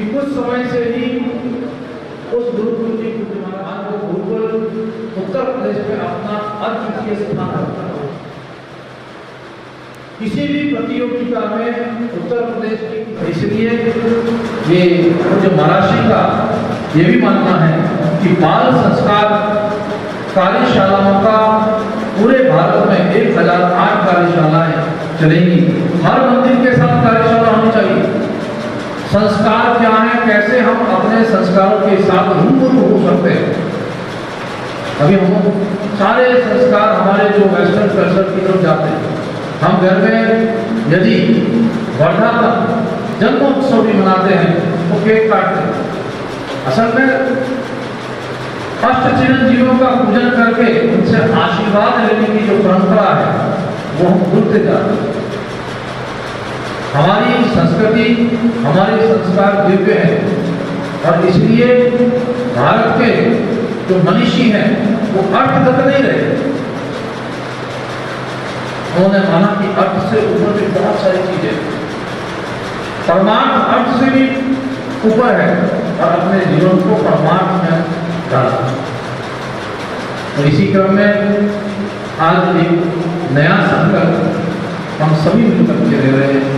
कि कुछ समय से ही उस गुरुकुल जी महाराज को गुरुकुल उत्तर प्रदेश में अपना अद्वितीय स्थान रखता है। किसी भी प्रतियोगिता में उत्तर प्रदेश की, इसलिए ये जो महाराष्ट्र का ये भी मानना है कि बाल संस्कार कार्यशालाओं का पूरे भारत में 1008 कार्यशालाएं चलेंगी। हर मंदिर के साथ कार्यशाला होनी चाहिए। संस्कार क्या है, कैसे हम अपने संस्कारों के साथ रूबरू हो सकते हैं। अभी हम सारे संस्कार हमारे जो वेस्टर्न कल्चर की तरफ जाते हैं। हम घर में यदि वर्धापन जन्मोत्सव भी मनाते हैं तो केक काटते हैं। असल में अष्ट चिरंजीवों का पूजन करके उनसे आशीर्वाद लेने की जो परंपरा है वो हम भूलते जाते हैं। हमारी संस्कृति, हमारे संस्कार दिव्य हैं और इसलिए भारत के जो मनीषी हैं वो अर्थगत नहीं रहे। उन्होंने माना कि अर्थ से ऊपर भी बहुत सारी चीजें, परमार्थ अर्थ से भी ऊपर है और अपने जीवन को परमार्थ में डाला। और इसी क्रम में आज एक नया संकल्प हम सभी मिलकर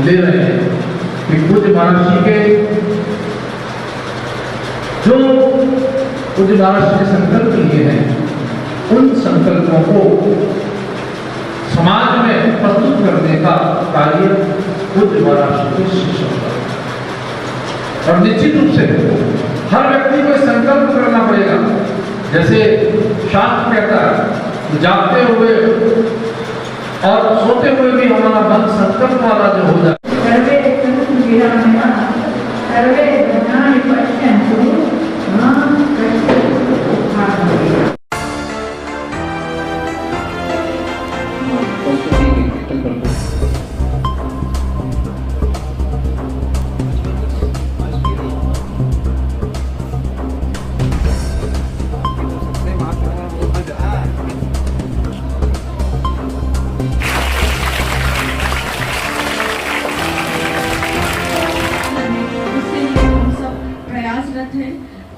ले रहे हैं कि पूज्य महाराज के जो पूज्य महाराज के संकल्प लिए हैं उन संकल्पों को समाज में प्रस्तुत करने का कार्य पूज्य महाराज के शिष्यों का। और निश्चित रूप से हर व्यक्ति को संकल्प करना पड़ेगा। जैसे शास्त्र कहता है जागते हुए और सोते हुए भी हमारा मन संकल्प वाला जो हो जाए।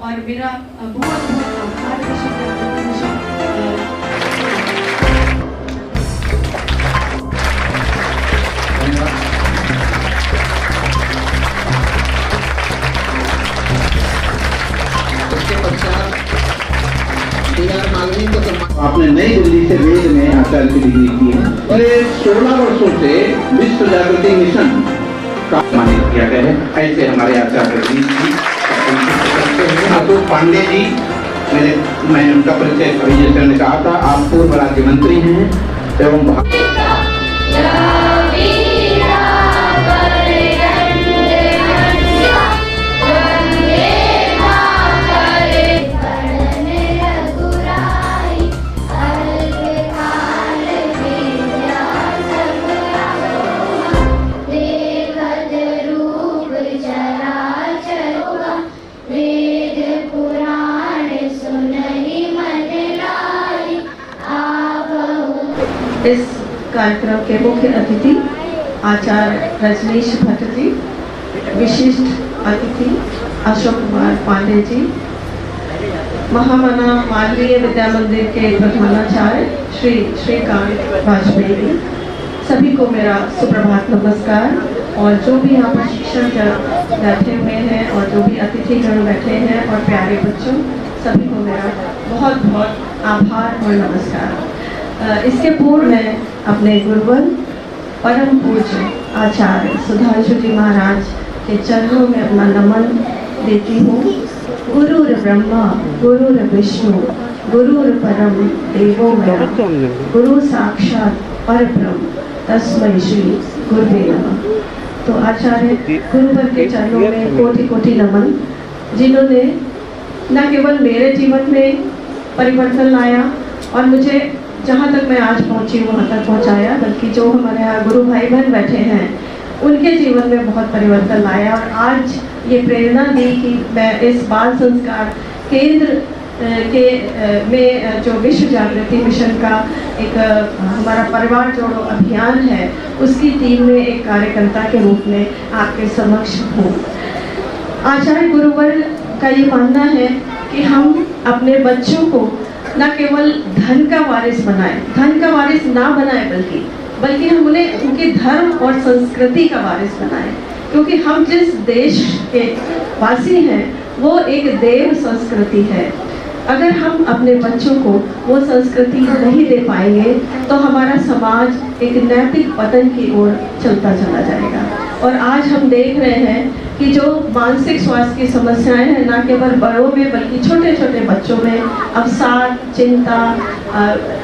और मेरा बहुत आभार आपने नई दिल्ली से वेद में आचार्य की डिग्री की है। पिछले 16 वर्षों से विश्व जागृति मिशन का सम्मानित किया गया है। ऐसे हमारे आचार्य जी अतुल पांडे जी, मैं उनका परिचय अभी जैसे मैंने कहा था, आप पूर्व राज्य मंत्री हैं एवं इस कार्यक्रम के मुख्य अतिथि आचार्य रजनीश भट्ट जी, विशिष्ट अतिथि अशोक कुमार पांडे जी, महामना मालवीय विद्या मंदिर के प्रधानाचार्य श्री श्रीकांत वाजपेयी जी, सभी को मेरा सुप्रभात नमस्कार। और जो भी यहाँ पर शिक्षक बैठे हुए हैं और जो भी अतिथिगण बैठे हैं और प्यारे बच्चों, सभी को मेरा बहुत बहुत आभार और नमस्कार। इसके पूर्व मैं अपने गुरुवर परम पूज्य आचार्य सुधांशु जी महाराज के चरणों में अपना नमन देती हूँ। गुरुर ब्रह्मा गुरुर विष्णु गुरुर परम देवो मया गुरु साक्षात परब्रह्म तस्मै श्री गुरुवे नमः। तो आचार्य गुरुवर के चरणों में कोटि कोटि नमन, जिन्होंने न केवल मेरे जीवन में परिवर्तन लाया और मुझे जहाँ तक मैं आज पहुँची वहाँ तक पहुँचाया, बल्कि जो हमारे यहाँ गुरु भाई बहन बैठे हैं उनके जीवन में बहुत परिवर्तन लाया। और आज ये प्रेरणा दी कि मैं इस बाल संस्कार केंद्र में जो विश्व जागृति मिशन का एक हमारा परिवार जोड़ो अभियान है, उसकी टीम में एक कार्यकर्ता के रूप में आपके समक्ष हूँ। आचार्य गुरुवर का ये मानना है कि हम अपने बच्चों को न केवल धन का वारिस बनाएं, धन का वारिस ना बनाएं, बल्कि हम उन्हें उनके धर्म और संस्कृति का वारिस बनाएं, क्योंकि हम जिस देश के वासी हैं वो एक देव संस्कृति है। अगर हम अपने बच्चों को वो संस्कृति नहीं दे पाएंगे तो हमारा समाज एक नैतिक पतन की ओर चलता चला जाएगा। और आज हम देख रहे हैं कि जो मानसिक स्वास्थ्य की समस्याएं हैं न केवल बड़ों में बल्कि छोटे छोटे बच्चों में अवसाद, चिंता,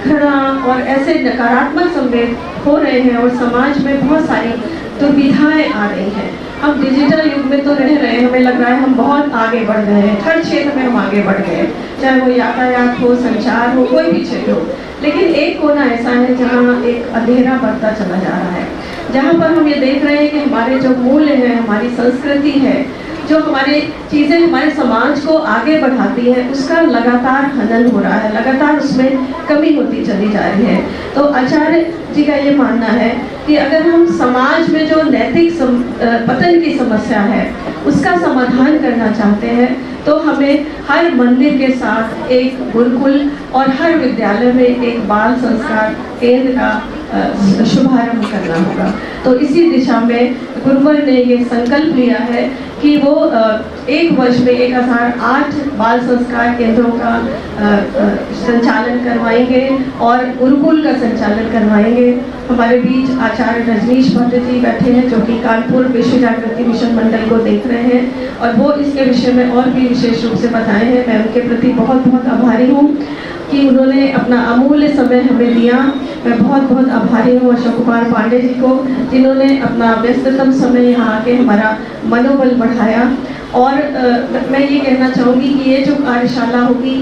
घृणा और ऐसे नकारात्मक संवेग हो रहे हैं और समाज में बहुत सारी दुविधाएं आ रही हैं। हम डिजिटल युग में तो रह रहे हैं, हमें लग रहा है हम बहुत आगे बढ़ गए हैं, हर क्षेत्र में हम आगे बढ़ गए, चाहे वो यातायात हो, संचार हो, कोई भी क्षेत्र हो। लेकिन एक कोना ऐसा है जहाँ एक अंधेरा बढ़ता चला जा रहा है, जहाँ पर हम ये देख रहे हैं कि हमारे जो मूल्य हैं, हमारी संस्कृति है, जो हमारे चीज़ें हमारे समाज को आगे बढ़ाती है, उसका लगातार हनन हो रहा है, लगातार उसमें कमी होती चली जा रही है। तो आचार्य जी का ये मानना है कि अगर हम समाज में जो नैतिक पतन की समस्या है उसका समाधान करना चाहते हैं तो हमें हर मंदिर के साथ एक गुरुकुल और हर विद्यालय में एक बाल संस्कार केंद्र का शुभारंभ करना होगा। तो इसी दिशा में गुरुवर ने ये संकल्प लिया है कि वो एक वर्ष में 1008 बाल संस्कार केंद्रों का संचालन करवाएंगे और गुरुकुल का संचालन करवाएंगे। हमारे बीच आचार्य रजनीश भट्ट जी बैठे हैं जो कि कानपुर विश्व जागृति मिशन मंडल को देख रहे हैं और वो इसके विषय में और भी विशेष रूप से बताए हैं। मैं उनके प्रति बहुत बहुत आभारी हूँ कि उन्होंने अपना अमूल्य समय हमें दिया। मैं बहुत बहुत आभारी हूँ अशोक कुमार पांडे जी को जिन्होंने अपना व्यस्ततम समय यहाँ आके हमारा मनोबल बढ़ाया। और मैं ये कहना चाहूँगी कि ये जो कार्यशाला होगी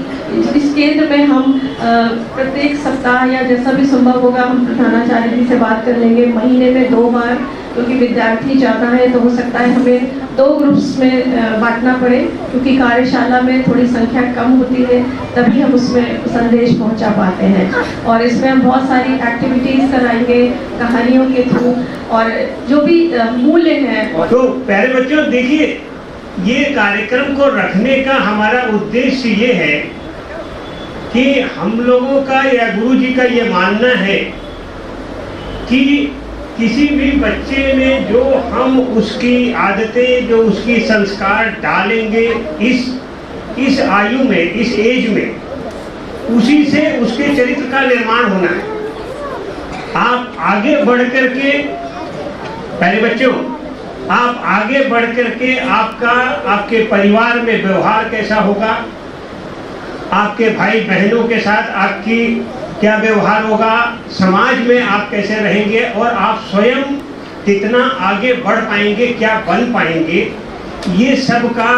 इस केंद्र में हम प्रत्येक सप्ताह या जैसा भी संभव होगा हम प्रधानाचार्य जी से बात कर लेंगे, महीने में 2 बार, क्योंकि विद्यार्थी ज़्यादा है तो हो सकता है हमें 2 ग्रुप्स में बांटना पड़े, क्योंकि कार्यशाला में थोड़ी संख्या कम होती है तभी हम उसमें संदेश पहुंचा पाते हैं। और इसमें हम बहुत सारी एक्टिविटीज़ कराएंगे कहानियों के थ्रू और जो भी मूल्य हैं। तो प्यारे बच्चों देखिए, ये कार्यक्रम को रखने का हमारा उद्देश्य ये है कि हम लोगों का या गुरु जी का ये मानना है कि किसी भी बच्चे में जो हम उसकी आदतें, जो उसकी संस्कार डालेंगे इस आयु में, इस एज में, उसी से उसके चरित्र का निर्माण होना है। आप आगे बढ़ करके, पहले बच्चों आप आगे बढ़ करके आपके परिवार में व्यवहार कैसा होगा, आपके भाई बहनों के साथ आपकी क्या व्यवहार होगा, समाज में आप कैसे रहेंगे और आप स्वयं कितना आगे बढ़ पाएंगे, क्या बन पाएंगे, ये सब का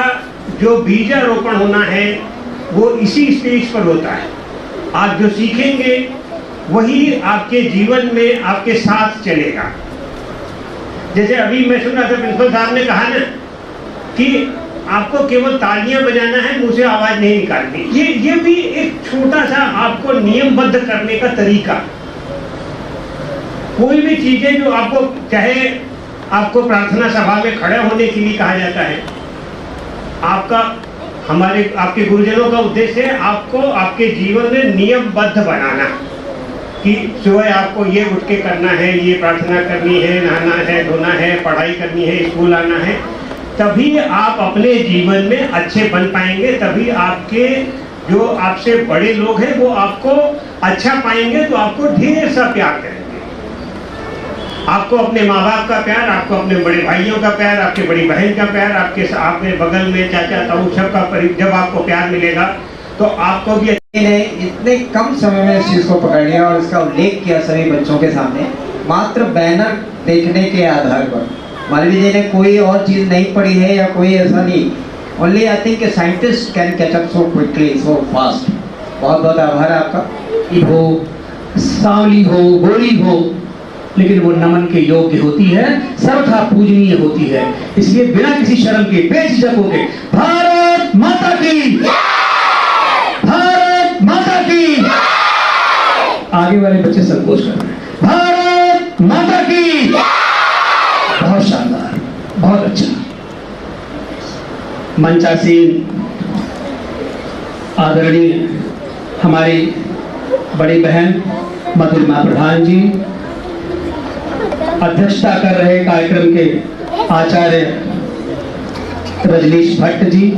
जो बीजारोपण होना है वो इसी स्टेज पर होता है। आप जो सीखेंगे वही आपके जीवन में आपके साथ चलेगा। जैसे अभी मैं सुन रहा था प्रिंसिपल साहब ने कहा ना कि आपको केवल तालियां बजाना है, मुंह से आवाज नहीं निकालनी। ये भी एक छोटा सा आपको नियमबद्ध करने का तरीका। कोई भी चीजें जो आपको, चाहे आपको प्रार्थना सभा में खड़े होने के लिए कहा जाता है, आपके गुरुजनों का उद्देश्य है आपको आपके जीवन में नियमबद्ध बनाना कि सुबह आपको ये उठ के करना है, ये प्रार्थना करनी है, नहाना है, धोना है, पढ़ाई करनी है, स्कूल आना है। तभी आप अपने जीवन में अच्छे बन पाएंगे, तभी आपके जो आपसे बड़े लोग हैं वो आपको अच्छा पाएंगे, तो आपको ढेर सा प्यार करेंगे। आपको अपने माँ बाप का प्यार, आपको अपने बड़े भाइयों का प्यार, आपके बड़ी बहन का प्यार, आपके बगल में चाचा ताऊ सबका जब आपको प्यार मिलेगा तो आपको भी ने इतने कम समय में इस चीज को पकड़ लिया और इसका उल्लेख किया सभी बच्चों के सामने, मात्र बैनर देखने के आधार पर। मालवीय जी ने कोई और चीज नहीं पढ़ी है या कोई ऐसा नहीं, only I think scientist can catch up so quickly, so fast. बहुत बहुत आभार आपका। हो, सांवली हो, गोरी हो, लेकिन वो नमन के योग्य होती है, सर्वथा पूजनीय होती है। इसलिए बिना किसी शर्म के, बेझिझक होके भारत माता की, भारत माता की। आगे वाले बच्चे संकोच कर रहे हैं। भारत माता की। 'बहुत शानदार, बहुत अच्छा। मंचासीन आदरणीय हमारी बड़ी बहन मधुरिमा प्रधान जी, अध्यक्षता कर रहे कार्यक्रम के आचार्य रजनीश भट्ट जी,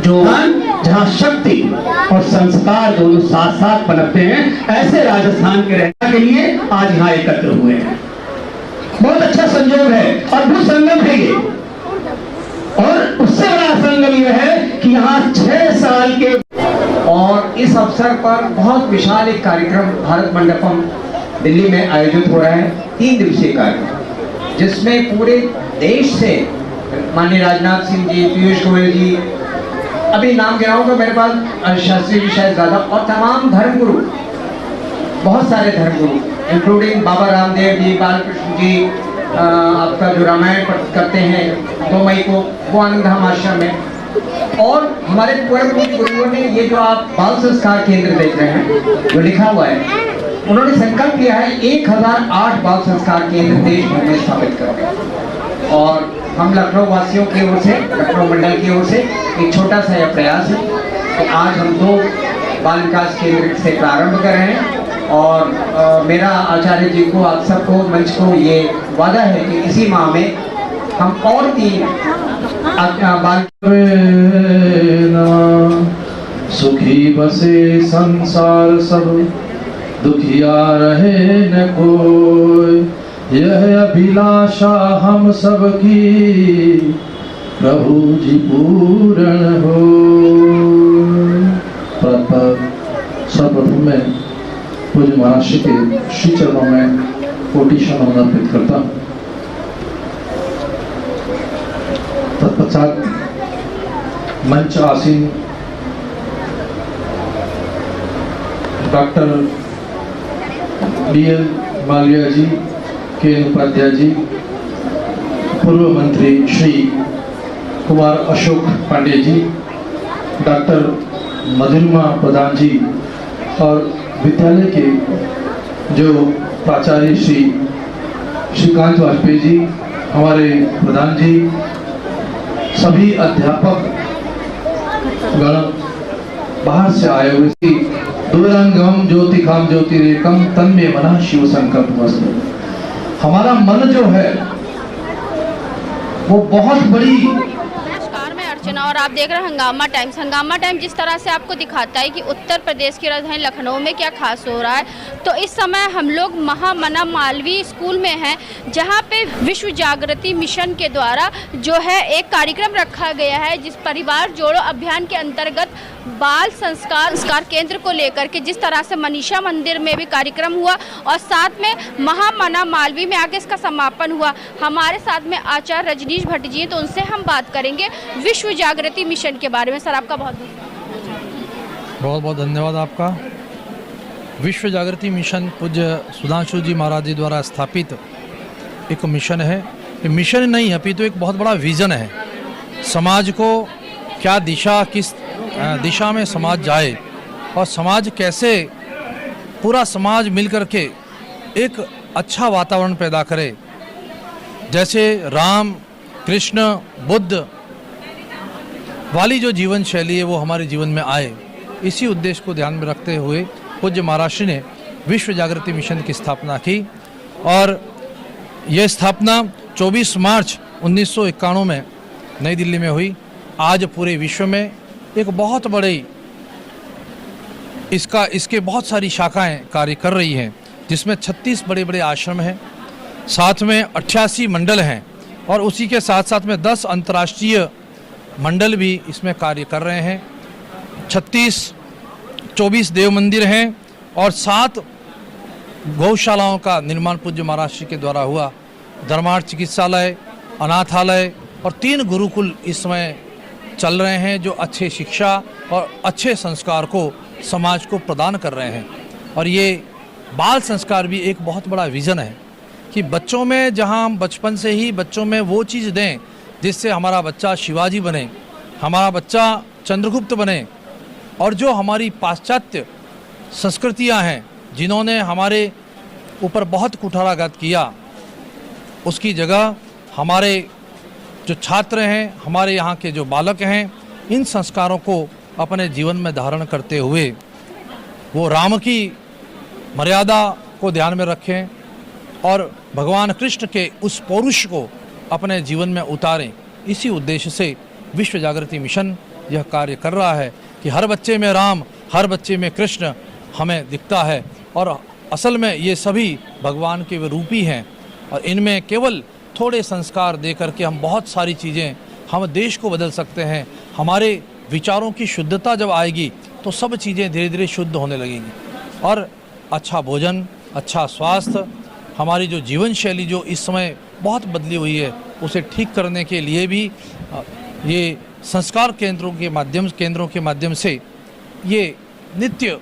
जो जहां शक्ति और संस्कार दोनों साथ साथ पनपते हैं, ऐसे राजस्थान के रहने के लिए आज यहाँ एकत्र हुए हैं। बहुत अच्छा संयोग है, अद्भुत संगम है ये। और उससे बड़ा संगम यह है कि यहाँ 6 साल के और इस अवसर पर बहुत विशाल एक कार्यक्रम भारत मंडपम दिल्ली में आयोजित हो रहा है, 3 दिवसीय कार्यक्रम, जिसमें पूरे देश से माननीय राजनाथ सिंह जी, पीयूष गोयल जी, अभी नाम गिनाऊंगा मेरे पास शास्त्री जी शायद ज्यादा, और तमाम धर्मगुरु, बहुत सारे धर्मगुरु इंक्लूडिंग बाबा रामदेव जी, बालकृष्ण जी, आपका जो रामायण करते हैं 2 मई को, वो आनंदधाम आश्रम में, और हमारे परम पूज्य गुरुओं ने ये जो आप बाल संस्कार केंद्र देख रहे हैं जो लिखा हुआ है, उन्होंने संकल्प किया है 1008 बाल संस्कार केंद्र देश भर में स्थापित करेंगे। और हम लखनऊ वासियों की ओर से, लखनऊ मंडल की ओर से एक छोटा सा यह प्रयास है कि आज हम 2 बाल विकास केंद्र से प्रारंभ कर रहे हैं। और मेरा आचार्य जी को, आप सबको, मंच को ये वादा है कि इसी माह में हम और 3 बाल सुखी बसे संसार सब, दुखिया रहे न कोई, यह अभिलाषा हम सब की, प्रभु जी पूर्ण हो। सर्वप्रथम मैं पूज्य महाराज श्री के श्री चरणों में कोटि नमन अर्पित करता हूँ। तत्पश्चात मंच आसीन डॉक्टर BL मालविया जी, के उपाध्याय जी, पूर्व मंत्री श्री कुमार अशोक पांडे जी, डॉक्टर मधुरिमा प्रधान जी, और विद्यालय के जो प्राचार्य श्री श्रीकांत वाजपेयी जी, हमारे प्रधान जी, सभी अध्यापक गण, बाहर से आए हुए, दूरंगम ज्योतिखाम ज्योतिरेकम तन्मे मना शिव संकल्प वस्तु। हमारा मन जो है वो बहुत बड़ी। नमस्कार, मैं अर्चना और आप देख रहे हैं हंगामा टाइम्स। हंगामा टाइम्स जिस तरह से आपको दिखाता है कि उत्तर प्रदेश की राजधानी लखनऊ में क्या खास हो रहा है, तो इस समय हम लोग महामना मालवीय स्कूल में हैं, जहां पे विश्व जागृति मिशन के द्वारा जो है एक कार्यक्रम रखा गया है, जिस परिवार जोड़ो अभियान के अंतर्गत बाल संस्कार केंद्र को लेकर के जिस तरह से मनीषा मंदिर में भी कार्यक्रम हुआ और साथ में महामना मालवीय में आगे इसका समापन हुआ। हमारे साथ में आचार्य रजनीश भट्ट जी हैं, तो उनसे हम बात करेंगे विश्व जागृति मिशन के बारे में। सर, आपका बहुत बहुत धन्यवाद आपका। विश्व जागृति मिशन पूज्य सुधांशु जी महाराज जी द्वारा स्थापित एक मिशन है। ये मिशन नहीं है, अपितु एक बहुत बड़ा विज़न है। समाज को क्या दिशा, किस दिशा में समाज जाए और समाज कैसे, पूरा समाज मिलकर के एक अच्छा वातावरण पैदा करे, जैसे राम, कृष्ण, बुद्ध वाली जो जीवन शैली है वो हमारे जीवन में आए। इसी उद्देश्य को ध्यान में रखते हुए पूज्य महाराज श्री ने विश्व जागृति मिशन की स्थापना की और यह स्थापना 24 मार्च 1991 में नई दिल्ली में हुई। आज पूरे विश्व में एक बहुत बड़ी इसके बहुत सारी शाखाएं कार्य कर रही हैं, जिसमें 36 बड़े बड़े आश्रम हैं, साथ में 88 मंडल हैं और उसी के साथ साथ में 10 अंतर्राष्ट्रीय मंडल भी इसमें कार्य कर रहे हैं। 24 देव मंदिर हैं और 7 गौशालाओं का निर्माण पूज्य महाराज श्री के द्वारा हुआ। धर्मार्थ चिकित्सालय, अनाथालय और 3 गुरुकुल इस समय चल रहे हैं, जो अच्छे शिक्षा और अच्छे संस्कार को समाज को प्रदान कर रहे हैं। और ये बाल संस्कार भी एक बहुत बड़ा विज़न है कि बच्चों में, जहां हम बचपन से ही बच्चों में वो चीज़ दें जिससे हमारा बच्चा शिवाजी बने, हमारा बच्चा चंद्रगुप्त बने, और जो हमारी पाश्चात्य संस्कृतियां हैं जिन्होंने हमारे ऊपर बहुत कुठाराघात किया, उसकी जगह हमारे जो छात्र हैं, हमारे यहाँ के जो बालक हैं, इन संस्कारों को अपने जीवन में धारण करते हुए वो राम की मर्यादा को ध्यान में रखें और भगवान कृष्ण के उस पौरुष को अपने जीवन में उतारें। इसी उद्देश्य से विश्व जागृति मिशन यह कार्य कर रहा है कि हर बच्चे में राम, हर बच्चे में कृष्ण हमें दिखता है और असल में ये सभी भगवान के वे रूपी हैं और इनमें केवल थोड़े संस्कार दे करके हम बहुत सारी चीज़ें, हम देश को बदल सकते हैं। हमारे विचारों की शुद्धता जब आएगी तो सब चीज़ें धीरे धीरे शुद्ध होने लगेंगी और अच्छा भोजन, अच्छा स्वास्थ्य, हमारी जो जीवन शैली जो इस समय बहुत बदली हुई है उसे ठीक करने के लिए भी ये संस्कार केंद्रों के माध्यम से ये नित्य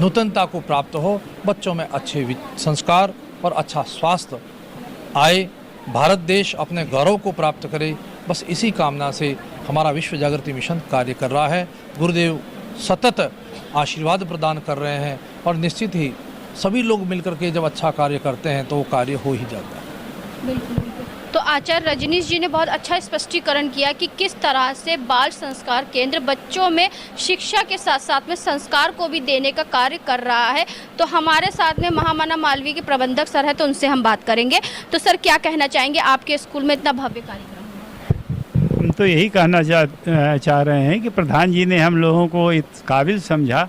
नूतनता को प्राप्त हो, बच्चों में अच्छे संस्कार और अच्छा स्वास्थ्य आए, भारत देश अपने गौरव को प्राप्त करे। बस इसी कामना से हमारा विश्व जागृति मिशन कार्य कर रहा है। गुरुदेव सतत आशीर्वाद प्रदान कर रहे हैं और निश्चित ही सभी लोग मिलकर के जब अच्छा कार्य करते हैं तो वो कार्य हो ही जाता है। बिल्कुल। तो आचार्य रजनीश जी ने बहुत अच्छा स्पष्टीकरण किया कि किस तरह से बाल संस्कार केंद्र बच्चों में शिक्षा के साथ साथ में संस्कार को भी देने का कार्य कर रहा है। तो हमारे साथ में महामना मालवीय के प्रबंधक सर है, तो उनसे हम बात करेंगे। तो सर, क्या कहना चाहेंगे, आपके स्कूल में इतना भव्य कार्यक्रम? हम तो यही कहना चाह रहे हैं कि प्रधान जी ने हम लोगों को इस काबिल समझा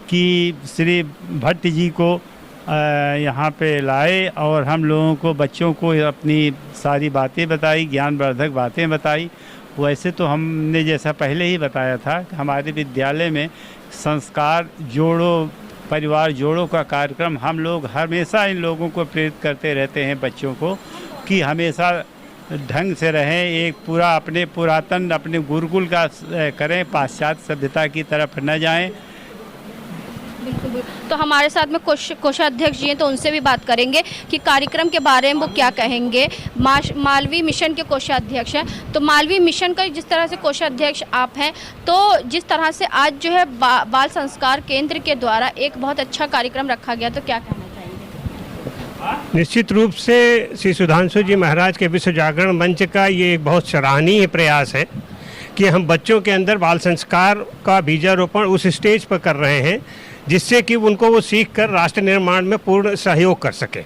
कि श्री भट्ट जी को यहाँ पे लाए और हम लोगों को, बच्चों को अपनी सारी बातें बताई, ज्ञानवर्धक बातें बताई। वैसे तो हमने जैसा पहले ही बताया था कि हमारे विद्यालय में संस्कार जोड़ो, परिवार जोड़ो का कार्यक्रम हम लोग हमेशा इन लोगों को प्रेरित करते रहते हैं, बच्चों को, कि हमेशा ढंग से रहें, एक पूरा अपने पुरातन अपने गुरुकुल का करें, पाश्चात्य सभ्यता की तरफ न जाएं। बिल्कुल। तो हमारे साथ में कोषाध्यक्ष जी हैं, तो उनसे भी बात करेंगे कि कार्यक्रम के बारे में वो क्या कहेंगे। मालवीय मिशन के कोषाध्यक्ष हैं, तो मालवीय मिशन का जिस तरह से कोषाध्यक्ष आप हैं, तो जिस तरह से आज जो है बाल संस्कार केंद्र के द्वारा एक बहुत अच्छा कार्यक्रम रखा गया, तो क्या कहना चाहेंगे? निश्चित रूप से श्री सुधांशु जी महाराज के विश्व जागरण मंच का ये एक बहुत सराहनीय प्रयास है कि हम बच्चों के अंदर बाल संस्कार का बीजारोपण उस स्टेज पर कर रहे हैं जिससे कि उनको वो सीख कर राष्ट्र निर्माण में पूर्ण सहयोग कर सके।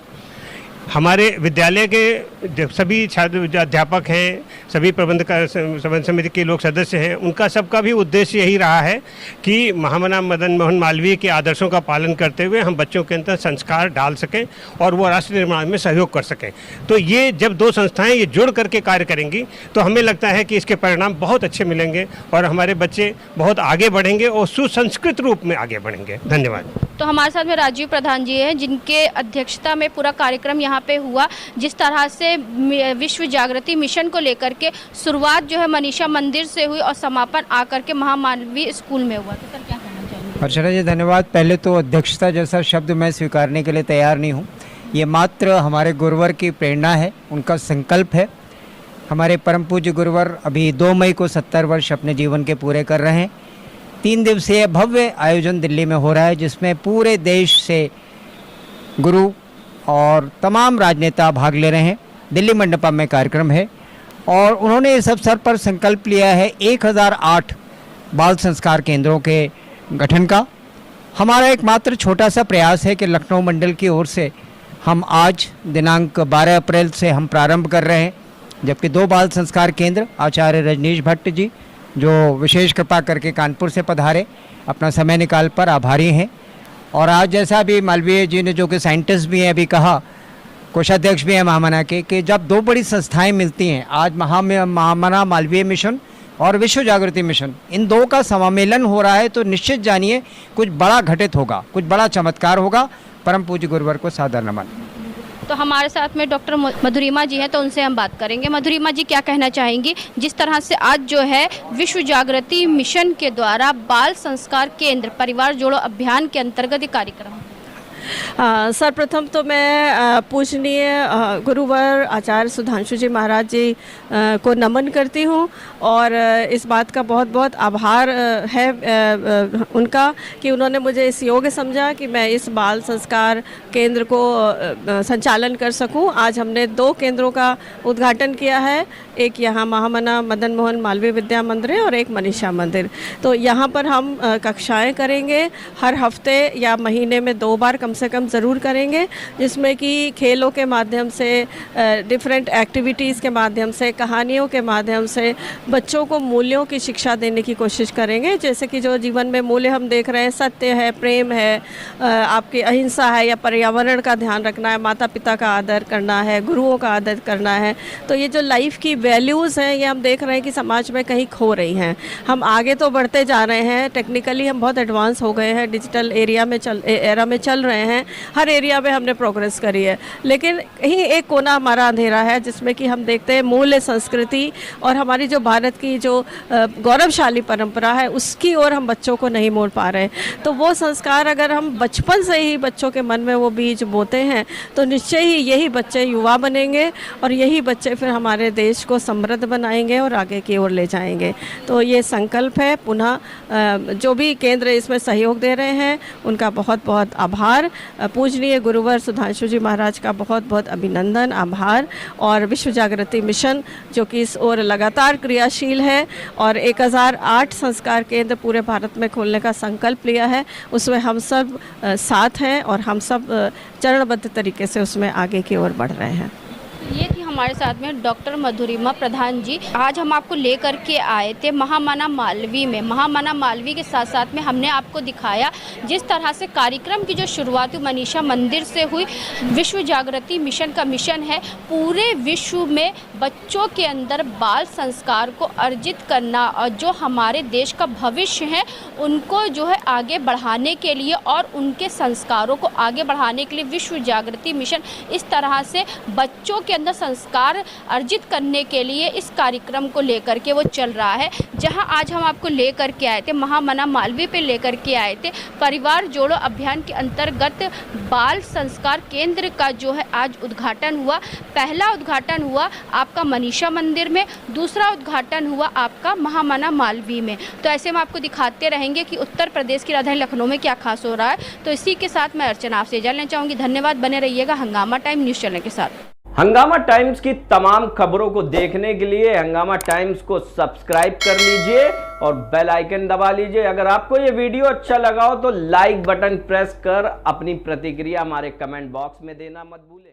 हमारे विद्यालय के सभी छात्र अध्यापक हैं, सभी प्रबंधन समिति के लोग सदस्य हैं, उनका सबका भी उद्देश्य यही रहा है कि महामना मदन मोहन मालवीय के आदर्शों का पालन करते हुए हम बच्चों के अंदर संस्कार डाल सकें और वो राष्ट्र निर्माण में सहयोग कर सकें। तो ये जब दो संस्थाएं ये जुड़ करके कार्य करेंगी तो हमें लगता है कि इसके परिणाम बहुत अच्छे मिलेंगे और हमारे बच्चे बहुत आगे बढ़ेंगे और सुसंस्कृत रूप में आगे बढ़ेंगे। धन्यवाद। तो हमारे साथ में राजीव प्रधान जी हैं, जिनके अध्यक्षता में पूरा कार्यक्रम यहाँ पे हुआ। जिस तरह से विश्व जागृति मिशन को लेकर के शुरुआत जो है मनीषा मंदिर से हुई और समापन आकर के महामानवीय स्कूल में हुआ, तो सर क्या कहना चाहेंगे? अर्चना जी धन्यवाद। पहले तो अध्यक्षता जैसा शब्द मैं स्वीकारने के लिए तैयार नहीं हूँ। ये मात्र हमारे गुरुवर की प्रेरणा है, उनका संकल्प है। हमारे परम पूज्य गुरुवर अभी 2 मई को 70 वर्ष अपने जीवन के पूरे कर रहे हैं। 3 दिवसीय भव्य आयोजन दिल्ली में हो रहा है जिसमें पूरे देश से गुरु और तमाम राजनेता भाग ले रहे हैं। दिल्ली मंडपम में कार्यक्रम है और उन्होंने इस अवसर पर संकल्प लिया है 1008 बाल संस्कार केंद्रों के गठन का। हमारा एक मात्र छोटा सा प्रयास है कि लखनऊ मंडल की ओर से हम आज दिनांक 12 अप्रैल से हम प्रारंभ कर रहे हैं, जबकि 2 बाल संस्कार केंद्र आचार्य रजनीश भट्ट जी जो विशेष कृपा करके कानपुर से पधारे, अपना समय निकाल पर आभारी हैं। और आज जैसा भी मालवीय जी ने, जो कि साइंटिस्ट भी हैं, अभी कहा, कोषाध्यक्ष भी हैं महामना के, कि जब 2 बड़ी संस्थाएं मिलती हैं, आज महामना मालवीय मिशन और विश्व जागृति मिशन, इन 2 का समामेलन हो रहा है, तो निश्चित जानिए कुछ बड़ा घटित होगा, कुछ बड़ा चमत्कार होगा। परम पूज्य गुरुवर को सादर नमन। तो हमारे साथ में डॉक्टर मधुरिमा जी हैं, तो उनसे हम बात करेंगे। मधुरिमा जी क्या कहना चाहेंगी जिस तरह से आज जो है विश्व जागृति मिशन के द्वारा बाल संस्कार केंद्र परिवार जोड़ो अभियान के अंतर्गत कार्यक्रम? सर्वप्रथम तो मैं पूजनीय गुरुवर आचार्य सुधांशु जी महाराज जी को नमन करती हूँ और इस बात का बहुत बहुत आभार है उनका कि उन्होंने मुझे इस योग्य समझा कि मैं इस बाल संस्कार केंद्र को संचालन कर सकूं। आज हमने 2 केंद्रों का उद्घाटन किया है, एक यहाँ महामना मदन मोहन मालवीय विद्या मंदिर है और एक मनीषा मंदिर। तो यहाँ पर हम कक्षाएं करेंगे, हर हफ्ते या महीने में 2 बार कम से कम ज़रूर करेंगे, जिसमें कि खेलों के माध्यम से, डिफरेंट एक्टिविटीज़ के माध्यम से, कहानियों के माध्यम से बच्चों को मूल्यों की शिक्षा देने की कोशिश करेंगे। जैसे कि जो जीवन में मूल्य हम देख रहे हैं, सत्य है, प्रेम है, आपकी अहिंसा है, या पर्यावरण का ध्यान रखना है, माता पिता का आदर करना है, गुरुओं का आदर करना है। तो ये जो लाइफ की वैल्यूज़ हैं, ये हम देख रहे हैं कि समाज में कहीं खो रही हैं। हम आगे तो बढ़ते जा रहे हैं, टेक्निकली हम बहुत एडवांस हो गए हैं, डिजिटल एरा में चल रहे हैं, हर एरिया में हमने प्रोग्रेस करी है, लेकिन कहीं एक कोना हमारा अंधेरा है जिसमें कि हम देखते हैं मूल्य, संस्कृति और हमारी जो भारत की जो गौरवशाली परंपरा है उसकी ओर हम बच्चों को नहीं मोड़ पा रहे। तो वो संस्कार अगर हम बचपन से ही बच्चों के मन में वो बीज बोते हैं तो निश्चय ही यही बच्चे युवा बनेंगे और यही बच्चे फिर हमारे देश को समृद्ध बनाएंगे और आगे की ओर ले जाएंगे। तो ये संकल्प है। पुनः जो भी केंद्र इसमें सहयोग दे रहे हैं उनका बहुत बहुत आभार। पूजनीय गुरुवर सुधांशु जी महाराज का बहुत बहुत अभिनंदन, आभार। और विश्व जागृति मिशन जो कि इस ओर लगातार क्रियाशील है और 1008 संस्कार केंद्र पूरे भारत में खोलने का संकल्प लिया है, उसमें हम सब साथ हैं और हम सब चरणबद्ध तरीके से उसमें आगे की ओर बढ़ रहे हैं। ये थी हमारे साथ में डॉक्टर मधुरिमा प्रधान जी। आज हम आपको लेकर के आए थे महामना मालवीय में। महामना मालवीय के साथ साथ में हमने आपको दिखाया जिस तरह से कार्यक्रम की जो शुरुआत मनीषा मंदिर से हुई। विश्व जागृति मिशन का मिशन है पूरे विश्व में बच्चों के अंदर बाल संस्कार को अर्जित करना और जो हमारे देश का भविष्य है उनको जो है आगे बढ़ाने के लिए और उनके संस्कारों को आगे बढ़ाने के लिए विश्व जागृति मिशन इस तरह से बच्चों के अंदर संस्कार अर्जित करने के लिए इस कार्यक्रम को लेकर के वो चल रहा है। जहां आज हम आपको लेकर के आए थे महामना मालवीय पे लेकर के आए थे परिवार जोड़ो अभियान के अंतर्गत बाल संस्कार केंद्र का जो है आज उद्घाटन हुआ। पहला उद्घाटन हुआ आपका मनीषा मंदिर में, दूसरा उद्घाटन हुआ आपका महामना मालवीय में। तो ऐसे में आपको दिखाते रहेंगे कि उत्तर प्रदेश की राजधानी लखनऊ में क्या खास हो रहा है। तो इसी के साथ मैं अर्चना आपसे जानना चाहूँगी। धन्यवाद, बने रहिएगा हंगामा टाइम न्यूज़ चैनल के साथ। हंगामा टाइम्स की तमाम खबरों को देखने के लिए हंगामा टाइम्स को सब्सक्राइब कर लीजिए और बेल आइकन दबा लीजिए। अगर आपको ये वीडियो अच्छा लगा हो तो लाइक बटन प्रेस कर अपनी प्रतिक्रिया हमारे कमेंट बॉक्स में देना मत भूलें।